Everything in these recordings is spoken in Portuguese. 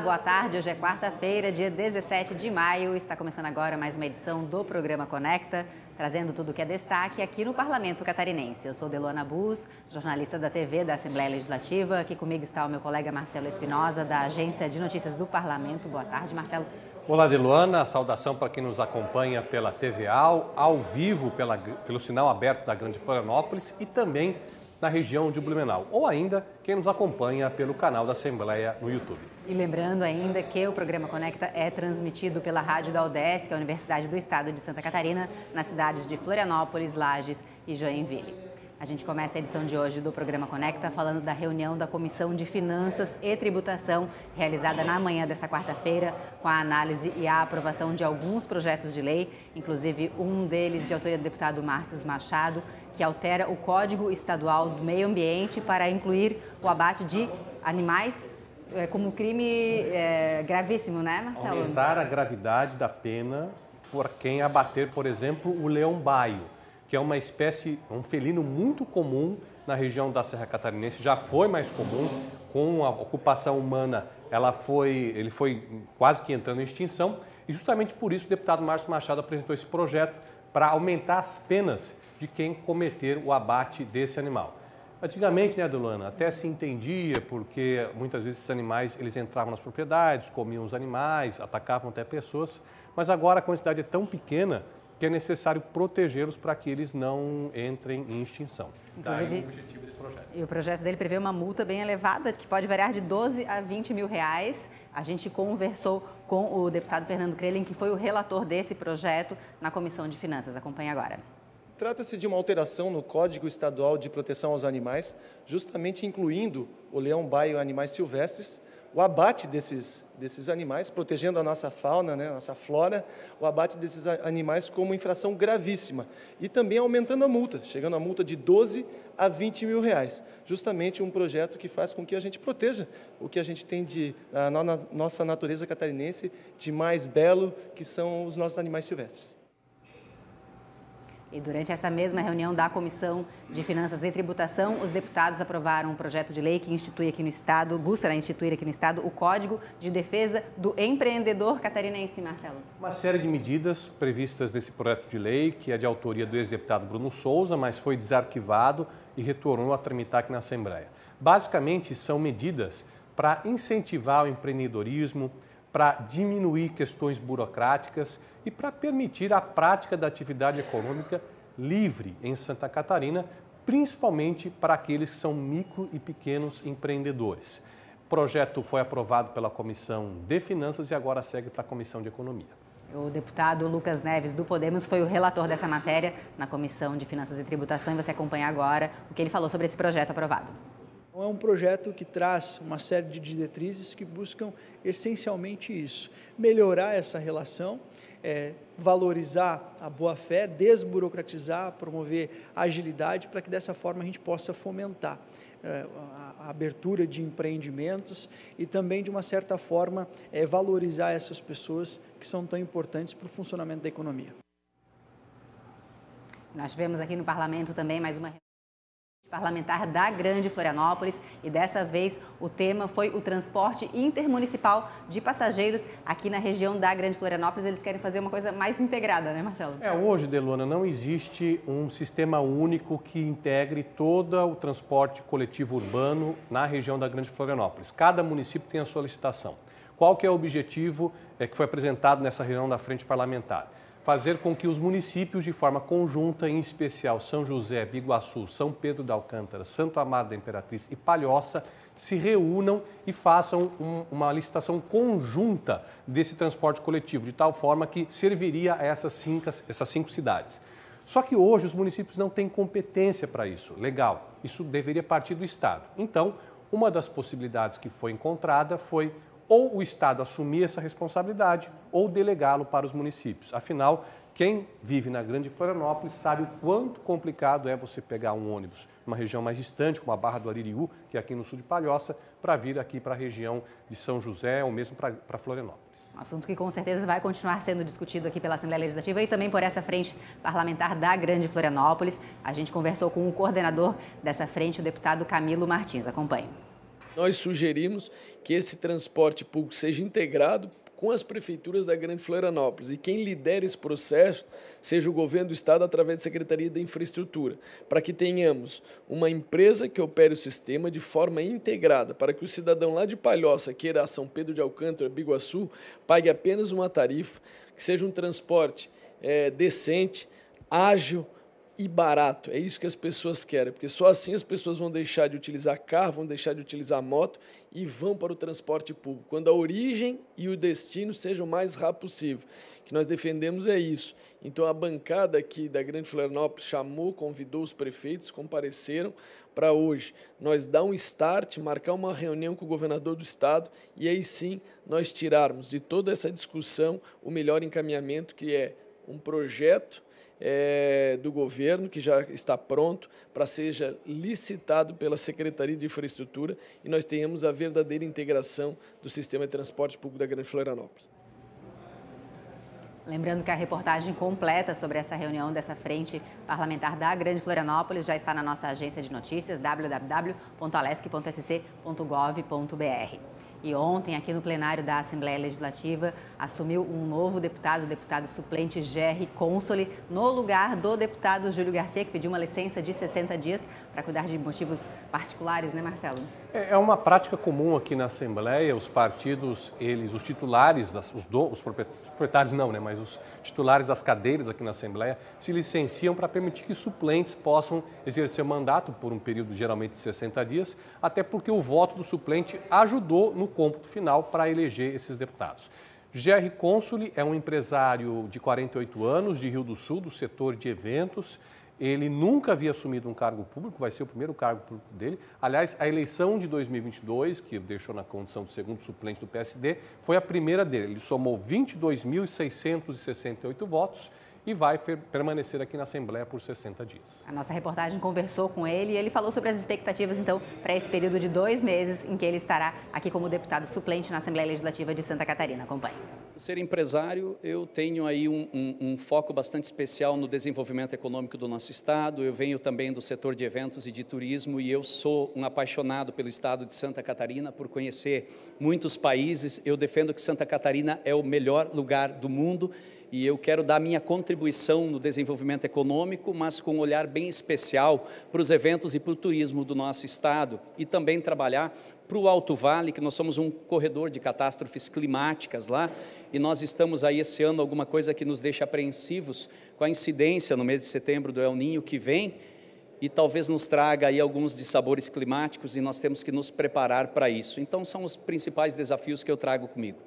boa tarde. Hoje é quarta-feira, dia 17 de maio. Está começando agora mais uma edição do programa Conecta, trazendo tudo o que é destaque aqui no Parlamento Catarinense. Eu sou Deluana Bus, jornalista da TV da Assembleia Legislativa. Aqui comigo está o meu colega Marcelo Espinosa, da Agência de Notícias do Parlamento. Boa tarde, Marcelo. Olá, Deluana. Saudação para quem nos acompanha pela TV ao vivo, pelo sinal aberto da Grande Florianópolis e também na região de Blumenau, ou ainda quem nos acompanha pelo canal da Assembleia no YouTube. E lembrando ainda que o programa Conecta é transmitido pela rádio da UDESC, a Universidade do Estado de Santa Catarina, nas cidades de Florianópolis, Lages e Joinville. A gente começa a edição de hoje do programa Conecta falando da reunião da Comissão de Finanças e Tributação, realizada na manhã dessa quarta-feira, com a análise e a aprovação de alguns projetos de lei, inclusive um deles de autoria do deputado Márcio Machado, que altera o Código Estadual do Meio Ambiente para incluir o abate de animais como crime gravíssimo, né, Marcelo? Aumentar a gravidade da pena por quem abater, por exemplo, o leão-baio, que é uma espécie, um felino muito comum na região da Serra Catarinense, já foi mais comum, com a ocupação humana ele foi quase que entrando em extinção, e justamente por isso o deputado Márcio Machado apresentou esse projeto para aumentar as penas de quem cometer o abate desse animal. Antigamente, né, Deluana, até se entendia porque muitas vezes esses animais eles entravam nas propriedades, comiam os animais, atacavam até pessoas, mas agora a quantidade é tão pequena que é necessário protegê-los para que eles não entrem em extinção. Inclusive, daí o objetivo desse projeto. E o projeto dele prevê uma multa bem elevada, que pode variar de 12 a 20 mil reais. A gente conversou com o deputado Fernando Krelin, que foi o relator desse projeto na Comissão de Finanças. Acompanhe agora. Trata-se de uma alteração no Código Estadual de Proteção aos Animais, justamente incluindo o leão-baio e animais silvestres, o abate desses animais, protegendo a nossa fauna, né, a nossa flora, o abate desses animais como infração gravíssima. E também aumentando a multa, chegando a multa de 12 a 20 mil reais. Justamente um projeto que faz com que a gente proteja o que a gente tem na nossa natureza catarinense de mais belo, que são os nossos animais silvestres. E durante essa mesma reunião da Comissão de Finanças e Tributação, os deputados aprovaram um projeto de lei que institui aqui no Estado, busca instituir aqui no Estado, o Código de Defesa do Empreendedor Catarinense, Marcelo. Uma série de medidas previstas nesse projeto de lei, que é de autoria do ex-deputado Bruno Souza, mas foi desarquivado e retornou a tramitar aqui na Assembleia. Basicamente, são medidas para incentivar o empreendedorismo, para diminuir questões burocráticas e para permitir a prática da atividade econômica livre em Santa Catarina, principalmente para aqueles que são micro e pequenos empreendedores. O projeto foi aprovado pela Comissão de Finanças e agora segue para a Comissão de Economia. O deputado Lucas Neves, do Podemos, foi o relator dessa matéria na Comissão de Finanças e Tributação, e você acompanha agora o que ele falou sobre esse projeto aprovado. É um projeto que traz uma série de diretrizes que buscam essencialmente isso, melhorar essa relação, valorizar a boa-fé, desburocratizar, promover agilidade para que dessa forma a gente possa fomentar a abertura de empreendimentos e também, de uma certa forma, valorizar essas pessoas que são tão importantes para o funcionamento da economia. Nós tivemos aqui no Parlamento também mais uma parlamentar da Grande Florianópolis e dessa vez o tema foi o transporte intermunicipal de passageiros aqui na região da Grande Florianópolis. Eles querem fazer uma coisa mais integrada, né, Marcelo? Hoje, Deluana, não existe um sistema único que integre todo o transporte coletivo urbano na região da Grande Florianópolis. Cada município tem a sua licitação. Qual que é o objetivo que foi apresentado nessa reunião da Frente Parlamentar? Fazer com que os municípios, de forma conjunta, em especial São José, Biguaçu, São Pedro de Alcântara, Santo Amaro da Imperatriz e Palhoça, se reúnam e façam uma licitação conjunta desse transporte coletivo, de tal forma que serviria a essas cinco cidades. Só que hoje os municípios não têm competência para isso. Legal, isso deveria partir do Estado. Então, uma das possibilidades que foi encontrada foi ou o Estado assumir essa responsabilidade ou delegá-lo para os municípios. Afinal, quem vive na Grande Florianópolis sabe o quanto complicado é você pegar um ônibus numa região mais distante, como a Barra do Aririú, que é aqui no sul de Palhoça, para vir aqui para a região de São José ou mesmo para Florianópolis. Um assunto que com certeza vai continuar sendo discutido aqui pela Assembleia Legislativa e também por essa frente parlamentar da Grande Florianópolis. A gente conversou com o coordenador dessa frente, o deputado Camilo Martins. Acompanhe. Nós sugerimos que esse transporte público seja integrado com as prefeituras da Grande Florianópolis, e quem lidera esse processo seja o governo do estado através da Secretaria da Infraestrutura, para que tenhamos uma empresa que opere o sistema de forma integrada, para que o cidadão lá de Palhoça, queira São Pedro de Alcântara, Biguaçu, pague apenas uma tarifa, que seja um transporte decente, ágil e barato. É isso que as pessoas querem, porque só assim as pessoas vão deixar de utilizar carro, vão deixar de utilizar moto e vão para o transporte público, quando a origem e o destino sejam o mais rápido possível. O que nós defendemos é isso. Então a bancada aqui da Grande Florianópolis chamou, convidou os prefeitos, compareceram para hoje nós dar um start, marcar uma reunião com o governador do estado e aí sim nós tirarmos de toda essa discussão o melhor encaminhamento, que é um projeto do governo que já está pronto para seja licitado pela Secretaria de Infraestrutura e nós tenhamos a verdadeira integração do sistema de transporte público da Grande Florianópolis. Lembrando que a reportagem completa sobre essa reunião dessa frente parlamentar da Grande Florianópolis já está na nossa agência de notícias, www.alesc.sc.gov.br. E ontem, aqui no plenário da Assembleia Legislativa, assumiu um novo deputado, o deputado suplente Gerry Consoli, no lugar do deputado Júlio Garcia, que pediu uma licença de 60 dias para cuidar de motivos particulares, né, Marcelo? É uma prática comum aqui na Assembleia, os partidos, os titulares, os proprietários não, né, mas os titulares das cadeiras aqui na Assembleia se licenciam para permitir que suplentes possam exercer mandato por um período geralmente de 60 dias, até porque o voto do suplente ajudou no cômputo final para eleger esses deputados. Gerry Consoli é um empresário de 48 anos, de Rio do Sul, do setor de eventos. Ele nunca havia assumido um cargo público, vai ser o primeiro cargo público dele. Aliás, a eleição de 2022, que deixou na condição de segundo suplente do PSD, foi a primeira dele. Ele somou 22.668 votos e vai permanecer aqui na Assembleia por 60 dias. A nossa reportagem conversou com ele e ele falou sobre as expectativas, então, para esse período de 2 meses em que ele estará aqui como deputado suplente na Assembleia Legislativa de Santa Catarina. Acompanhe. Ser empresário, eu tenho aí um foco bastante especial no desenvolvimento econômico do nosso estado. Eu venho também do setor de eventos e de turismo e eu sou um apaixonado pelo estado de Santa Catarina, por conhecer muitos países. Eu defendo que Santa Catarina é o melhor lugar do mundo e eu quero dar minha contribuição no desenvolvimento econômico, mas com um olhar bem especial para os eventos e para o turismo do nosso estado e também trabalhar para o Alto Vale, que nós somos um corredor de catástrofes climáticas lá, e nós estamos aí esse ano alguma coisa que nos deixa apreensivos com a incidência no mês de setembro do El Niño que vem, e talvez nos traga aí alguns dissabores climáticos e nós temos que nos preparar para isso. Então são os principais desafios que eu trago comigo.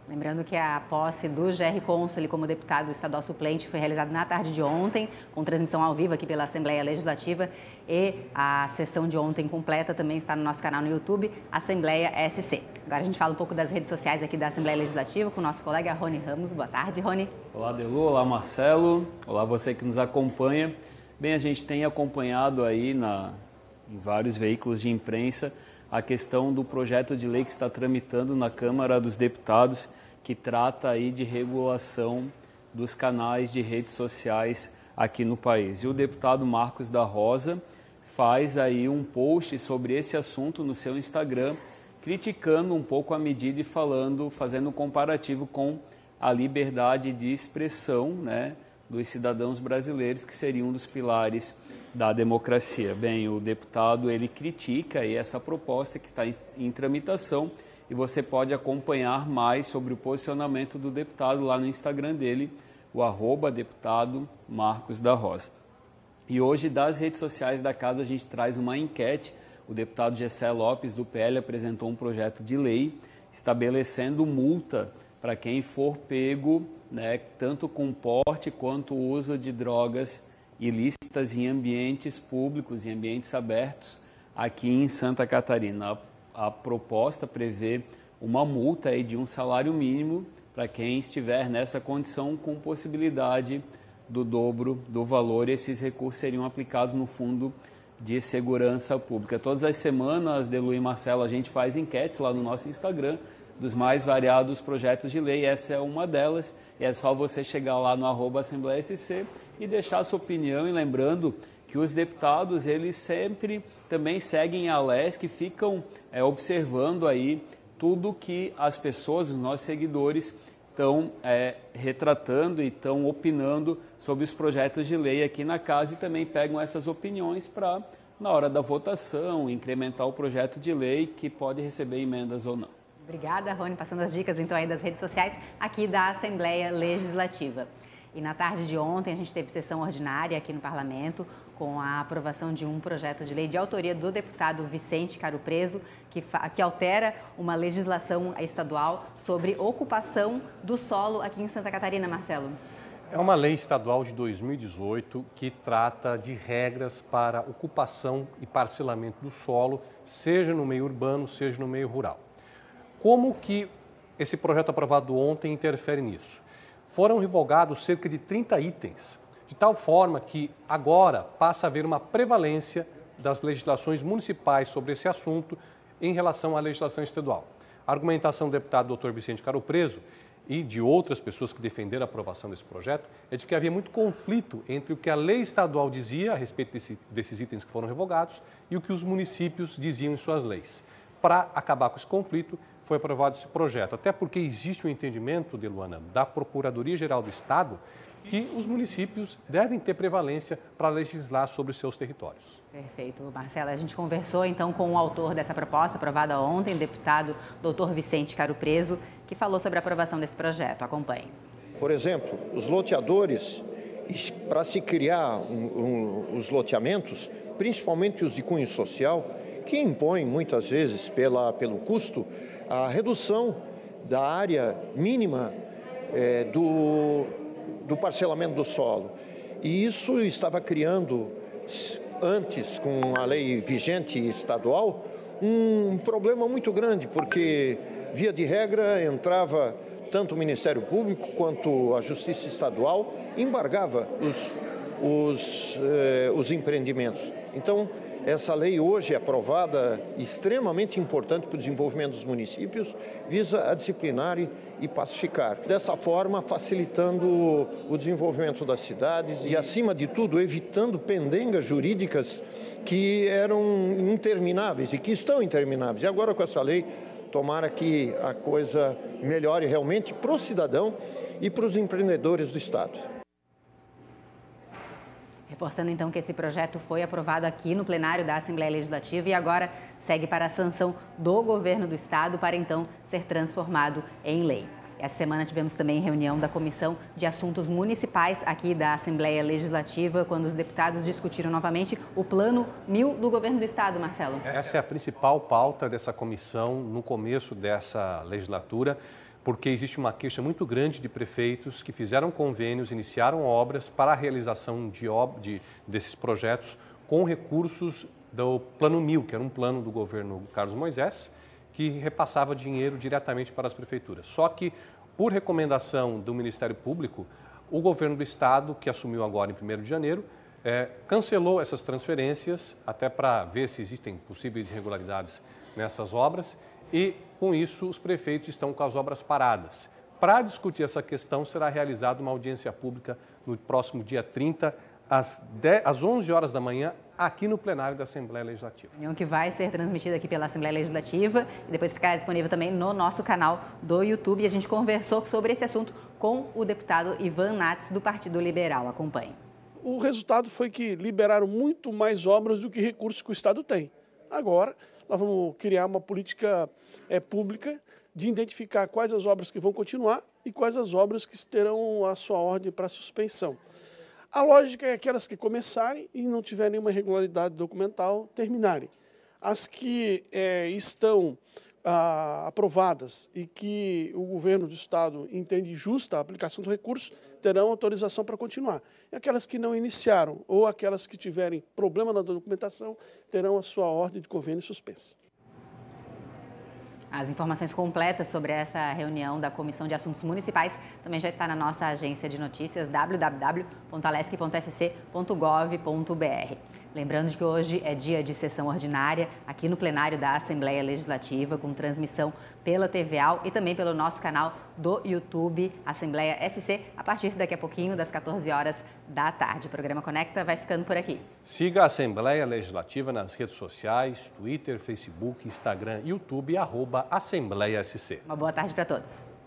Lembrando que a posse do Gerry Consoli como deputado estadual suplente foi realizada na tarde de ontem, com transmissão ao vivo aqui pela Assembleia Legislativa, e a sessão de ontem completa também está no nosso canal no YouTube, Assembleia SC. Agora a gente fala um pouco das redes sociais aqui da Assembleia Legislativa com o nosso colega Rony Ramos. Boa tarde, Rony. Olá, Delu. Olá, Marcelo. Olá, você que nos acompanha. Bem, a gente tem acompanhado aí em vários veículos de imprensa a questão do projeto de lei que está tramitando na Câmara dos Deputados, que trata aí de regulação dos canais de redes sociais aqui no país. E o deputado Marcos da Rosa faz aí um post sobre esse assunto no seu Instagram, criticando um pouco a medida e fazendo um comparativo com a liberdade de expressão, né, dos cidadãos brasileiros, que seria um dos pilares da democracia. Bem, o deputado ele critica aí essa proposta que está em tramitação, e você pode acompanhar mais sobre o posicionamento do deputado lá no Instagram dele, o @deputado Marcos da Rosa. E hoje, das redes sociais da casa, a gente traz uma enquete. O deputado Gessé Lopes, do PL, apresentou um projeto de lei estabelecendo multa para quem for pego, né, tanto com porte quanto uso de drogas ilícitas em ambientes públicos, em ambientes abertos, aqui em Santa Catarina. A proposta prevê uma multa aí de um salário mínimo para quem estiver nessa condição, com possibilidade do dobro do valor. Esses recursos seriam aplicados no Fundo de Segurança Pública. Todas as semanas, Delu e Marcelo, a gente faz enquetes lá no nosso Instagram dos mais variados projetos de lei. Essa é uma delas. É só você chegar lá no @AssembleiaSC e deixar a sua opinião. E lembrando que os deputados eles sempre também seguem a LESC, ficam observando aí tudo que as pessoas, os nossos seguidores, estão retratando e estão opinando sobre os projetos de lei aqui na casa e também pegam essas opiniões para, na hora da votação, incrementar o projeto de lei que pode receber emendas ou não. Obrigada, Rony, passando as dicas então aí das redes sociais aqui da Assembleia Legislativa. E na tarde de ontem a gente teve sessão ordinária aqui no Parlamento com a aprovação de um projeto de lei de autoria do deputado Vicente Caro Preso, que altera uma legislação estadual sobre ocupação do solo aqui em Santa Catarina, Marcelo. É uma lei estadual de 2018 que trata de regras para ocupação e parcelamento do solo, seja no meio urbano, seja no meio rural. Como que esse projeto aprovado ontem interfere nisso? Foram revogados cerca de 30 itens, de tal forma que agora passa a haver uma prevalência das legislações municipais sobre esse assunto em relação à legislação estadual. A argumentação do deputado Dr. Vicente Caro Preso e de outras pessoas que defenderam a aprovação desse projeto é de que havia muito conflito entre o que a lei estadual dizia a respeito desses itens que foram revogados e o que os municípios diziam em suas leis. Para acabar com esse conflito, foi aprovado esse projeto, até porque existe um entendimento, Deluana, da Procuradoria-Geral do Estado, que os municípios devem ter prevalência para legislar sobre os seus territórios. Perfeito, Marcela. A gente conversou então com o autor dessa proposta, aprovada ontem, o deputado Dr. Vicente Caro Preso, que falou sobre a aprovação desse projeto. Acompanhe. Por exemplo, os loteadores, para se criar os loteamentos, principalmente os de cunho social, que impõem muitas vezes pelo custo a redução da área mínima do parcelamento do solo. E isso estava criando, antes com a lei vigente estadual, um problema muito grande, porque, via de regra, entrava tanto o Ministério Público quanto a Justiça Estadual, embargava os empreendimentos. Então, essa lei hoje é aprovada, extremamente importante para o desenvolvimento dos municípios, visa a disciplinar e pacificar. Dessa forma, facilitando o desenvolvimento das cidades e, acima de tudo, evitando pendengas jurídicas que eram intermináveis e que estão intermináveis. E agora, com essa lei, tomara que a coisa melhore realmente para o cidadão e para os empreendedores do Estado. Reforçando então que esse projeto foi aprovado aqui no plenário da Assembleia Legislativa e agora segue para a sanção do governo do Estado para então ser transformado em lei. Essa semana tivemos também reunião da Comissão de Assuntos Municipais aqui da Assembleia Legislativa, quando os deputados discutiram novamente o Plano 1000 do governo do Estado, Marcelo. Essa é a principal pauta dessa comissão no começo dessa legislatura, porque existe uma queixa muito grande de prefeitos que fizeram convênios, iniciaram obras para a realização desses projetos com recursos do Plano 1000, que era um plano do governo Carlos Moisés, que repassava dinheiro diretamente para as prefeituras. Só que, por recomendação do Ministério Público, o governo do Estado, que assumiu agora em 1º de janeiro, cancelou essas transferências, até para ver se existem possíveis irregularidades nessas obras, e, com isso, os prefeitos estão com as obras paradas. Para discutir essa questão, será realizada uma audiência pública no próximo dia 30, às 11 horas da manhã, aqui no plenário da Assembleia Legislativa. Reunião que vai ser transmitida aqui pela Assembleia Legislativa e depois ficará disponível também no nosso canal do YouTube. E a gente conversou sobre esse assunto com o deputado Ivan Nats, do Partido Liberal. Acompanhe. O resultado foi que liberaram muito mais obras do que recursos que o Estado tem. Agora, nós vamos criar uma política pública de identificar quais as obras que vão continuar e quais as obras que terão a sua ordem para suspensão. A lógica é aquelas que começarem e não tiverem nenhuma irregularidade documental, terminarem. As que estão aprovadas e que o governo do Estado entende justa a aplicação do recurso, terão autorização para continuar. E aquelas que não iniciaram ou aquelas que tiverem problema na documentação, terão a sua ordem de convênio suspensa. As informações completas sobre essa reunião da Comissão de Assuntos Municipais também já está na nossa agência de notícias www.alesc.sc.gov.br. Lembrando de que hoje é dia de sessão ordinária aqui no plenário da Assembleia Legislativa, com transmissão pela TVA e também pelo nosso canal do YouTube, Assembleia SC, a partir daqui a pouquinho, das 14 horas da tarde. O programa Conecta vai ficando por aqui. Siga a Assembleia Legislativa nas redes sociais, Twitter, Facebook, Instagram, YouTube, @Assembleia SC. Uma boa tarde para todos.